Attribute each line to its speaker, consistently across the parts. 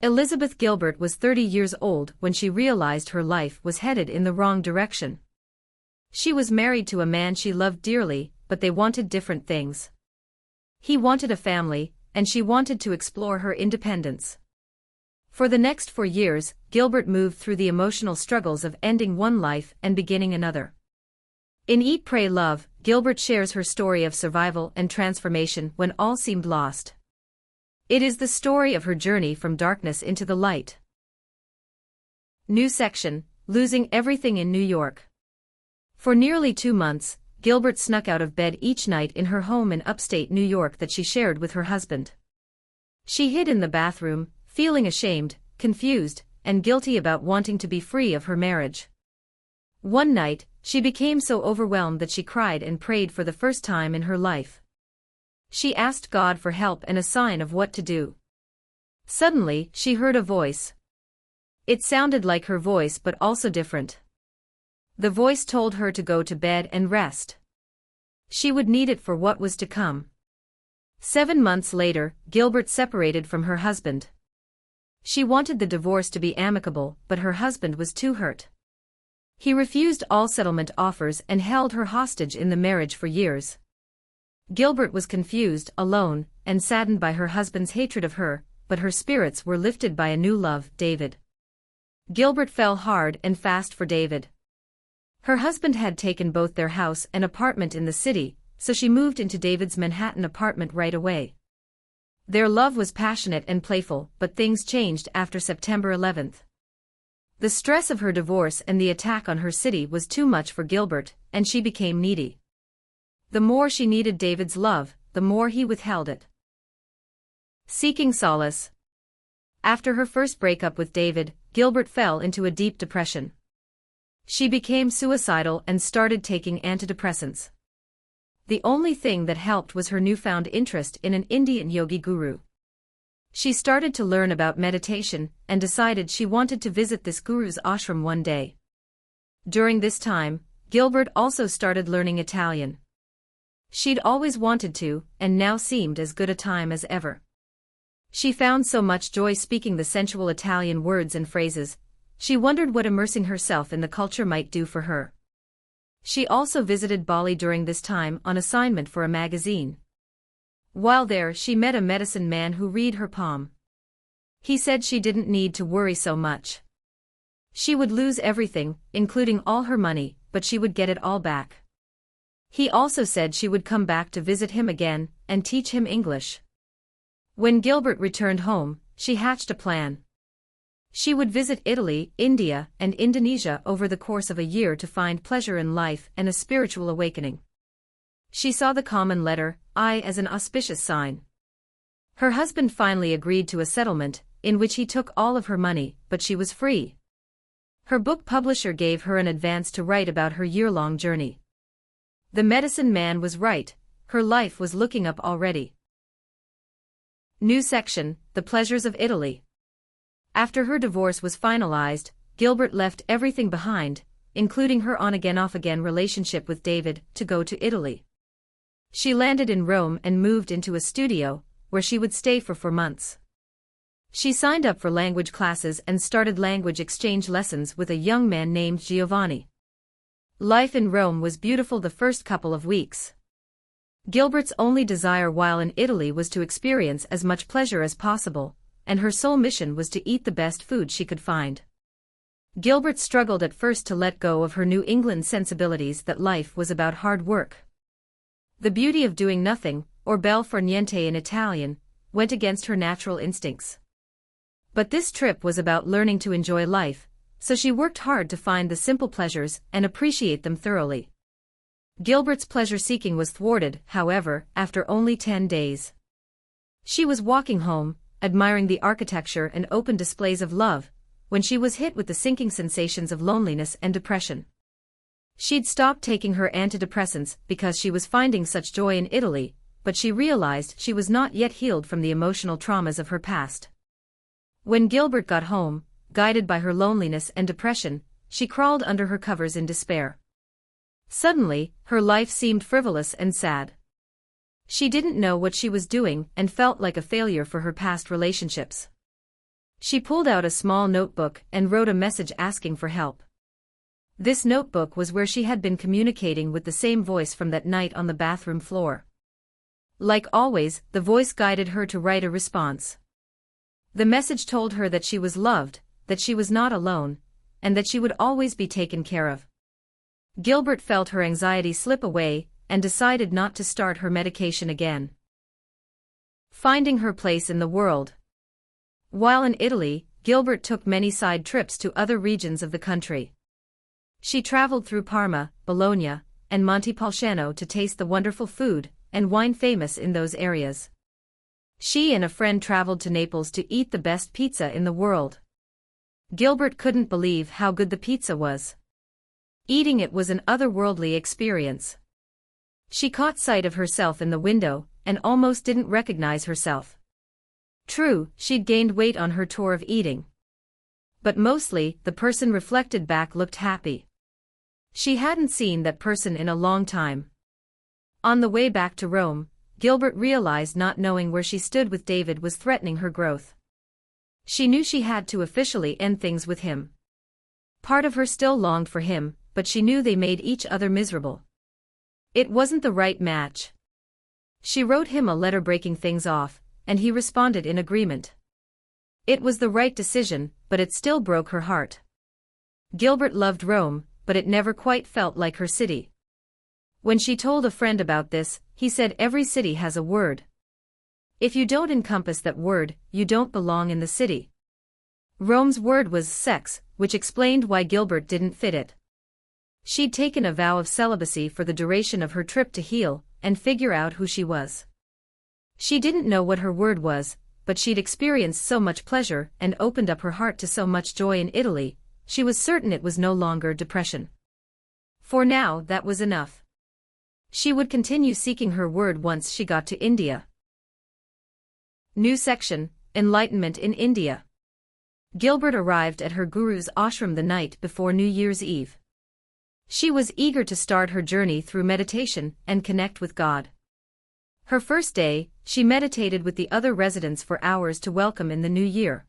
Speaker 1: Elizabeth Gilbert was 30 years old when she realized her life was headed in the wrong direction. She was married to a man she loved dearly, but they wanted different things. He wanted a family, and she wanted to explore her independence. For the next 4 years, Gilbert moved through the emotional struggles of ending one life and beginning another. In Eat, Pray, Love, Gilbert shares her story of survival and transformation when all seemed lost. It is the story of her journey from darkness into the light. New section, Losing Everything in New York. For nearly 2 months, Gilbert snuck out of bed each night in her home in upstate New York that she shared with her husband. She hid in the bathroom, feeling ashamed, confused, and guilty about wanting to be free of her marriage. One night, she became so overwhelmed that she cried and prayed for the first time in her life. She asked God for help and a sign of what to do. Suddenly, she heard a voice. It sounded like her voice but also different. The voice told her to go to bed and rest. She would need it for what was to come. 7 months later, Gilbert separated from her husband. She wanted the divorce to be amicable, but her husband was too hurt. He refused all settlement offers and held her hostage in the marriage for years. Gilbert was confused, alone, and saddened by her husband's hatred of her, but her spirits were lifted by a new love, David. Gilbert fell hard and fast for David. Her husband had taken both their house and apartment in the city, so she moved into David's Manhattan apartment right away. Their love was passionate and playful, but things changed after September 11th. The stress of her divorce and the attack on her city was too much for Gilbert, and she became needy. The more she needed David's love, the more he withheld it. Seeking solace. After her first breakup with David, Gilbert fell into a deep depression. She became suicidal and started taking antidepressants. The only thing that helped was her newfound interest in an Indian yogi guru. She started to learn about meditation and decided she wanted to visit this guru's ashram one day. During this time, Gilbert also started learning Italian. She'd always wanted to, and now seemed as good a time as ever. She found so much joy speaking the sensual Italian words and phrases. She wondered what immersing herself in the culture might do for her. She also visited Bali during this time on assignment for a magazine. While there, she met a medicine man who read her palm. He said she didn't need to worry so much. She would lose everything, including all her money, but she would get it all back. He also said she would come back to visit him again and teach him English. When Gilbert returned home, she hatched a plan. She would visit Italy, India, and Indonesia over the course of a year to find pleasure in life and a spiritual awakening. She saw the common letter I as an auspicious sign. Her husband finally agreed to a settlement, in which he took all of her money, but she was free. Her book publisher gave her an advance to write about her year-long journey. The medicine man was right, her life was looking up already. New section, The Pleasures of Italy. After her divorce was finalized, Gilbert left everything behind, including her on-again off-again relationship with David, to go to Italy. She landed in Rome and moved into a studio, where she would stay for 4 months. She signed up for language classes and started language exchange lessons with a young man named Giovanni. Life in Rome was beautiful the first couple of weeks. Gilbert's only desire while in Italy was to experience as much pleasure as possible, and her sole mission was to eat the best food she could find. Gilbert struggled at first to let go of her New England sensibilities that life was about hard work. The beauty of doing nothing, or bel far niente in Italian, went against her natural instincts. But this trip was about learning to enjoy life, so she worked hard to find the simple pleasures and appreciate them thoroughly. Gilbert's pleasure-seeking was thwarted, however, after only 10 days. She was walking home, admiring the architecture and open displays of love, when she was hit with the sinking sensations of loneliness and depression. She'd stopped taking her antidepressants because she was finding such joy in Italy, but she realized she was not yet healed from the emotional traumas of her past. When Gilbert got home, guided by her loneliness and depression, she crawled under her covers in despair. Suddenly, her life seemed frivolous and sad. She didn't know what she was doing and felt like a failure for her past relationships. She pulled out a small notebook and wrote a message asking for help. This notebook was where she had been communicating with the same voice from that night on the bathroom floor. Like always, the voice guided her to write a response. The message told her that she was loved, that she was not alone, and that she would always be taken care of. Gilbert felt her anxiety slip away and decided not to start her medication again. Finding her place in the world. While in Italy, Gilbert took many side trips to other regions of the country. She traveled through Parma, Bologna, and Montepulciano to taste the wonderful food and wine famous in those areas. She and a friend traveled to Naples to eat the best pizza in the world. Gilbert couldn't believe how good the pizza was. Eating it was an otherworldly experience. She caught sight of herself in the window and almost didn't recognize herself. True, she'd gained weight on her tour of eating. But mostly, the person reflected back looked happy. She hadn't seen that person in a long time. On the way back to Rome, Gilbert realized not knowing where she stood with David was threatening her growth. She knew she had to officially end things with him. Part of her still longed for him, but she knew they made each other miserable. It wasn't the right match. She wrote him a letter breaking things off, and he responded in agreement. It was the right decision, but it still broke her heart. Gilbert loved Rome, but it never quite felt like her city. When she told a friend about this, he said every city has a word. If you don't encompass that word, you don't belong in the city. Rome's word was sex, which explained why Gilbert didn't fit it. She'd taken a vow of celibacy for the duration of her trip to heal and figure out who she was. She didn't know what her word was, but she'd experienced so much pleasure and opened up her heart to so much joy in Italy, she was certain it was no longer depression. For now, that was enough. She would continue seeking her word once she got to India. New section, Enlightenment in India. Gilbert arrived at her guru's ashram the night before New Year's Eve. She was eager to start her journey through meditation and connect with God. Her first day, she meditated with the other residents for hours to welcome in the new year.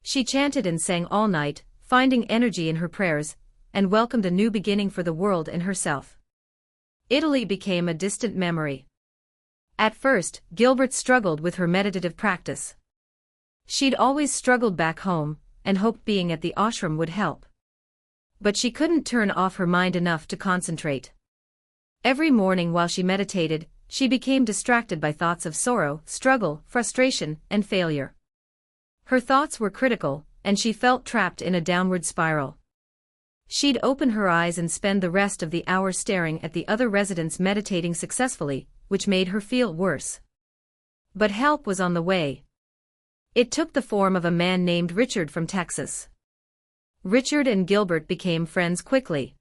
Speaker 1: She chanted and sang all night, finding energy in her prayers, and welcomed a new beginning for the world and herself. Italy became a distant memory. At first, Gilbert struggled with her meditative practice. She'd always struggled back home, and hoped being at the ashram would help. But she couldn't turn off her mind enough to concentrate. Every morning while she meditated, she became distracted by thoughts of sorrow, struggle, frustration, and failure. Her thoughts were critical, and she felt trapped in a downward spiral. She'd open her eyes and spend the rest of the hour staring at the other residents meditating successfully, which made her feel worse. But help was on the way. It took the form of a man named Richard from Texas. Richard and Gilbert became friends quickly.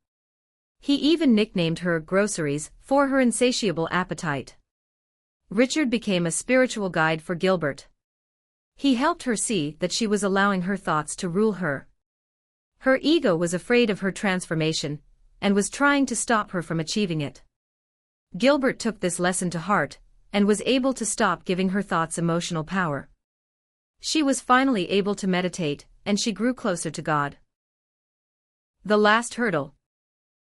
Speaker 1: He even nicknamed her Groceries for her insatiable appetite. Richard became a spiritual guide for Gilbert. He helped her see that she was allowing her thoughts to rule her. Her ego was afraid of her transformation, and was trying to stop her from achieving it. Gilbert took this lesson to heart, and was able to stop giving her thoughts emotional power. She was finally able to meditate, and she grew closer to God. The last hurdle.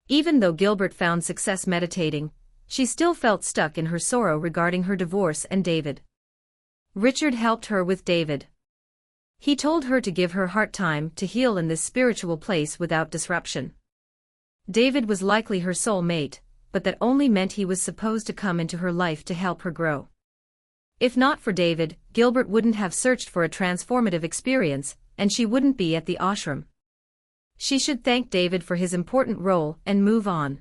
Speaker 1: Even though Gilbert found success meditating, she still felt stuck in her sorrow regarding her divorce and David. Richard helped her with David. He told her to give her heart time to heal in this spiritual place without disruption. David was likely her soul mate, but that only meant he was supposed to come into her life to help her grow. If not for David, Gilbert wouldn't have searched for a transformative experience, and she wouldn't be at the ashram. She should thank David for his important role and move on.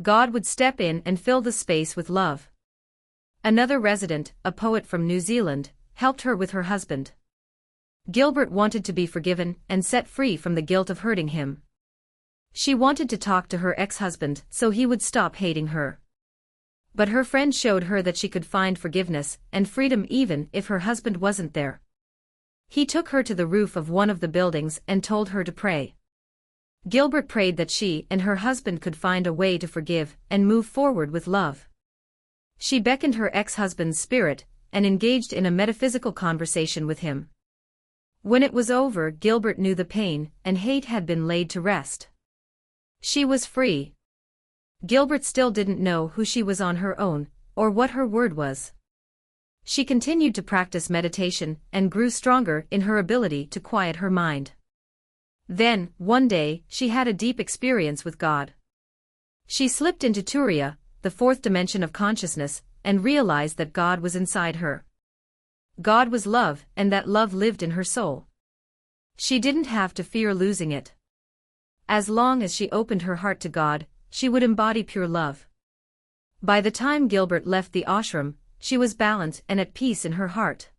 Speaker 1: God would step in and fill the space with love. Another resident, a poet from New Zealand, helped her with her husband. Gilbert wanted to be forgiven and set free from the guilt of hurting him. She wanted to talk to her ex-husband so he would stop hating her. But her friend showed her that she could find forgiveness and freedom even if her husband wasn't there. He took her to the roof of one of the buildings and told her to pray. Gilbert prayed that she and her husband could find a way to forgive and move forward with love. She beckoned her ex-husband's spirit and engaged in a metaphysical conversation with him. When it was over, Gilbert knew the pain and hate had been laid to rest. She was free. Gilbert still didn't know who she was on her own, or what her word was. She continued to practice meditation and grew stronger in her ability to quiet her mind. Then, one day, she had a deep experience with God. She slipped into Turiya, the fourth dimension of consciousness, and realized that God was inside her. God was love, and that love lived in her soul. She didn't have to fear losing it. As long as she opened her heart to God, she would embody pure love. By the time Gilbert left the ashram, she was balanced and at peace in her heart.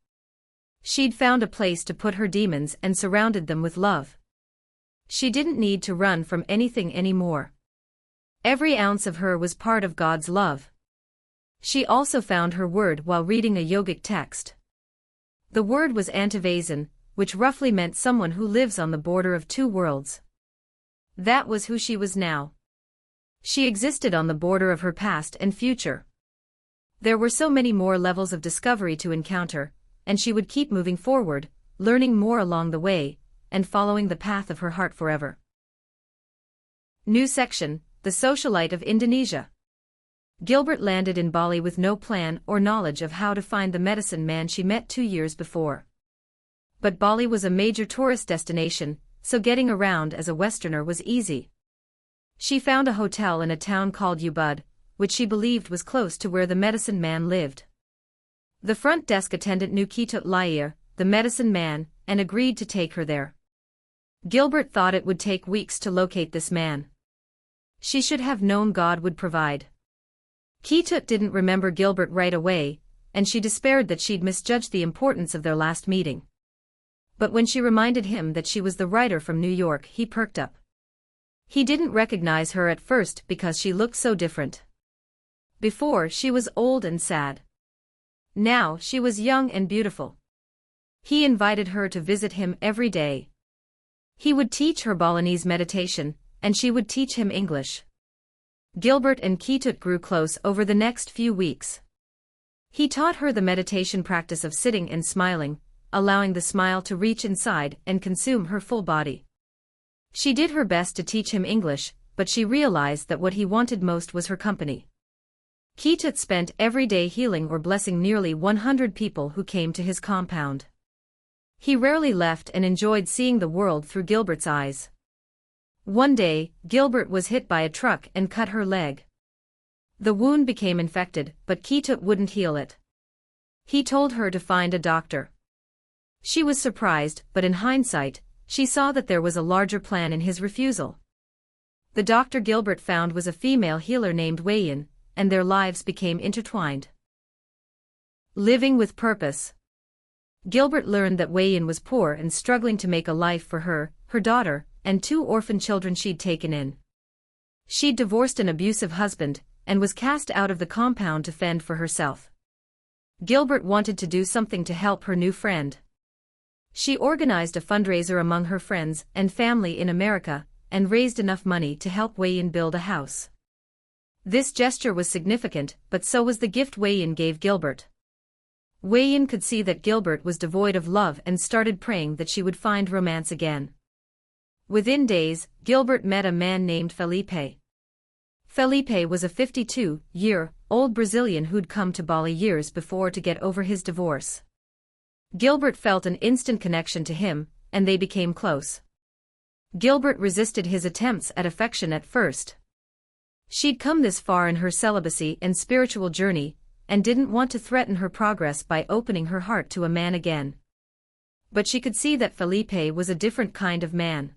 Speaker 1: She'd found a place to put her demons and surrounded them with love. She didn't need to run from anything anymore. Every ounce of her was part of God's love. She also found her word while reading a yogic text. The word was antivasan, which roughly meant someone who lives on the border of two worlds. That was who she was now. She existed on the border of her past and future. There were so many more levels of discovery to encounter, and she would keep moving forward, learning more along the way, and following the path of her heart forever. New section, The Socialite of Indonesia. Gilbert landed in Bali with no plan or knowledge of how to find the medicine man she met 2 years before. But Bali was a major tourist destination, so getting around as a Westerner was easy. She found a hotel in a town called Ubud, which she believed was close to where the medicine man lived. The front desk attendant knew Ketut Lair, the medicine man, and agreed to take her there. Gilbert thought it would take weeks to locate this man. She should have known God would provide. Ketut didn't remember Gilbert right away, and she despaired that she'd misjudged the importance of their last meeting. But when she reminded him that she was the writer from New York, he perked up. He didn't recognize her at first because she looked so different. Before, she was old and sad. Now, she was young and beautiful. He invited her to visit him every day. He would teach her Balinese meditation, and she would teach him English. Gilbert and Ketut grew close over the next few weeks. He taught her the meditation practice of sitting and smiling, allowing the smile to reach inside and consume her full body. She did her best to teach him English, but she realized that what he wanted most was her company. Ketut spent every day healing or blessing nearly 100 people who came to his compound. He rarely left and enjoyed seeing the world through Gilbert's eyes. One day, Gilbert was hit by a truck and cut her leg. The wound became infected, but Ketut wouldn't heal it. He told her to find a doctor. She was surprised, but in hindsight, she saw that there was a larger plan in his refusal. The doctor Gilbert found was a female healer named Wayan, and their lives became intertwined. Living with purpose. Gilbert learned that Wayan was poor and struggling to make a life for her, her daughter, and 2 orphan children she'd taken in. She'd divorced an abusive husband, and was cast out of the compound to fend for herself. Gilbert wanted to do something to help her new friend. She organized a fundraiser among her friends and family in America, and raised enough money to help Wayan build a house. This gesture was significant, but so was the gift Wayan gave Gilbert. Wayan could see that Gilbert was devoid of love and started praying that she would find romance again. Within days, Gilbert met a man named Felipe. Felipe was a 52-year-old Brazilian who'd come to Bali years before to get over his divorce. Gilbert felt an instant connection to him, and they became close. Gilbert resisted his attempts at affection at first. She'd come this far in her celibacy and spiritual journey, and didn't want to threaten her progress by opening her heart to a man again. But she could see that Felipe was a different kind of man.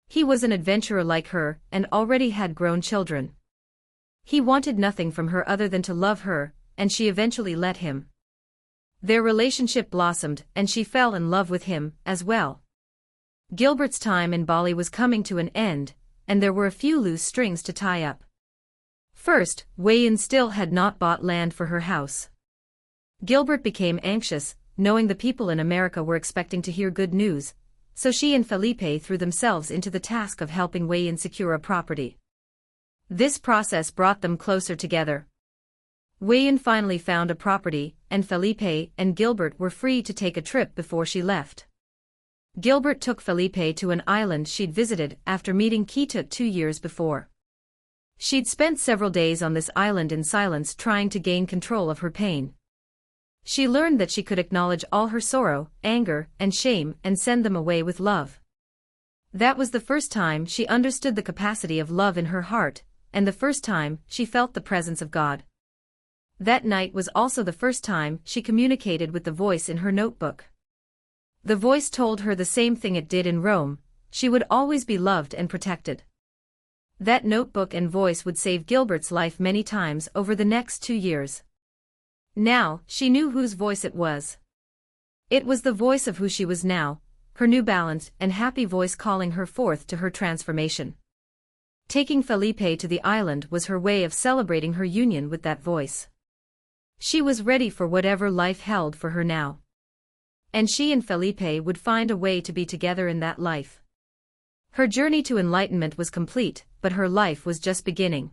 Speaker 1: He was an adventurer like her, and already had grown children. He wanted nothing from her other than to love her, and she eventually let him. Their relationship blossomed, and she fell in love with him, as well. Gilbert's time in Bali was coming to an end, and there were a few loose strings to tie up. First, Wayan still had not bought land for her house. Gilbert became anxious, knowing the people in America were expecting to hear good news, so she and Felipe threw themselves into the task of helping Wayan secure a property. This process brought them closer together. Wayan finally found a property, and Felipe and Gilbert were free to take a trip before she left. Gilbert took Felipe to an island she'd visited after meeting Kita 2 years before. She'd spent several days on this island in silence trying to gain control of her pain. She learned that she could acknowledge all her sorrow, anger, and shame and send them away with love. That was the first time she understood the capacity of love in her heart, and the first time she felt the presence of God. That night was also the first time she communicated with the voice in her notebook. The voice told her the same thing it did in Rome: she would always be loved and protected. That notebook and voice would save Gilbert's life many times over the next 2 years. Now, she knew whose voice it was. It was the voice of who she was now, her new balanced and happy voice calling her forth to her transformation. Taking Felipe to the island was her way of celebrating her union with that voice. She was ready for whatever life held for her now. And she and Felipe would find a way to be together in that life. Her journey to enlightenment was complete, but her life was just beginning.